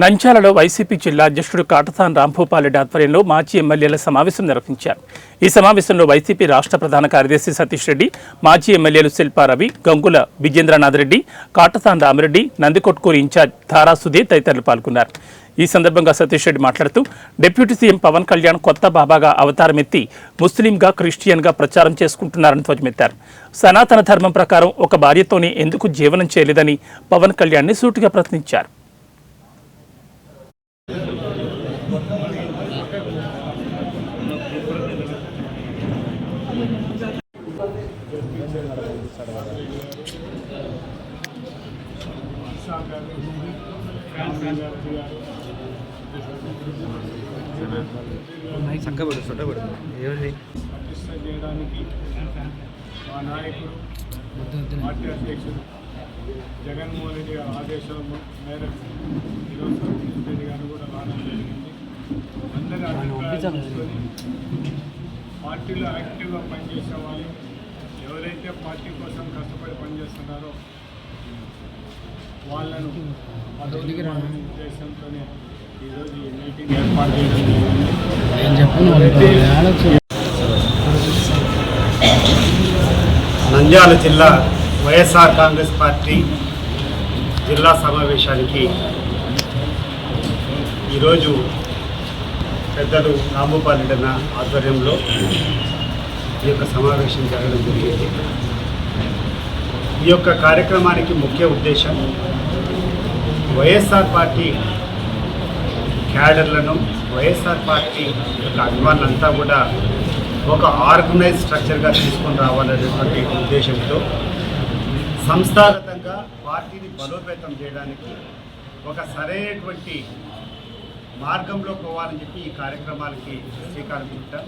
నంద్యాలలో వైసీపీ జిల్లా అధ్యక్షుడు కాటసాని రాంభూపాల్రెడ్డి ఆధ్వర్యంలో మాజీ ఎమ్మెల్యేల సమావేశం నిర్వహించారు. ఈ సమావేశంలో వైసీపీ రాష్ట్ర ప్రధాన కార్యదర్శి సతీష్ రెడ్డి, మాజీ ఎమ్మెల్యేలు శిల్పారవి, గంగుల విజేంద్రనాథ్ రెడ్డి, కాటసాని రామిరెడ్డి, నందికొట్కూరు ఇన్ఛార్జ్ ధారా సుధీర్ తదితరులు పాల్గొన్నారు. ఈ సందర్భంగా సతీష్ రెడ్డి మాట్లాడుతూ డిప్యూటీ సీఎం పవన్ కళ్యాణ్ కొత్త బాబాగా అవతారమెత్తి ముస్లింగా, క్రిస్టియన్గా ప్రచారం చేసుకుంటున్నారని ధ్వజమెత్తారు. సనాతన ధర్మం ప్రకారం ఒక భార్యతోనే ఎందుకు జీవనం చేయలేదని పవన్ కళ్యాణ్ని సూటిగా ప్రశ్నించారు. చేయడానికి మా నాయకుడు పార్టీ అధ్యక్షుడు జగన్మోహన్ రెడ్డి గారి ఆదేశాల మేరకు ఈరోజు సతీష్ రెడ్డి గారు కూడా రావడం జరిగింది. అందరి అభిప్రాయాలు తీసుకొని పార్టీలో యాక్టివ్గా పనిచేసే వాళ్ళు ఎవరైతే పార్టీ కోసం కష్టపడి పనిచేస్తున్నారో వాళ్ళను పదవి ఉద్దేశంతోనే ఈరోజు ఈ మీటింగ్ ఏర్పాటు చేయడం జరిగింది. నంద్యాల జిల్లా వైఎస్ఆర్ కాంగ్రెస్ పార్టీ జిల్లా సమావేశానికి ఈరోజు పెద్దలు రాంభూపాల్రెడ్డి ఆధ్వర్యంలో ఈ యొక్క సమావేశం జరగడం జరిగింది. ఈ యొక్క కార్యక్రమానికి ముఖ్య ఉద్దేశం వైఎస్ఆర్ పార్టీ క్యాడర్లను, వైఎస్ఆర్ పార్టీ యొక్క అభిమానులంతా కూడా ఒక ఆర్గనైజ్ స్ట్రక్చర్గా తీసుకొని రావాలనేటువంటి ఉద్దేశంతో సంస్థాగతంగా పార్టీని బలోపేతం చేయడానికి ఒక సరైనటువంటి మార్గంలో పోవాలని చెప్పి ఈ కార్యక్రమాలకి శ్రీకారం చుట్టాం.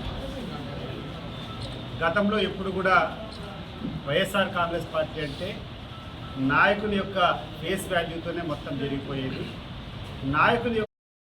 గతంలో ఎప్పుడు కూడా వైఎస్ఆర్ కాంగ్రెస్ పార్టీ అంటే నాయకుని యొక్క ఫేస్ వాల్యూతోనే మొత్తం జరిగిపోయేది. నాయకుని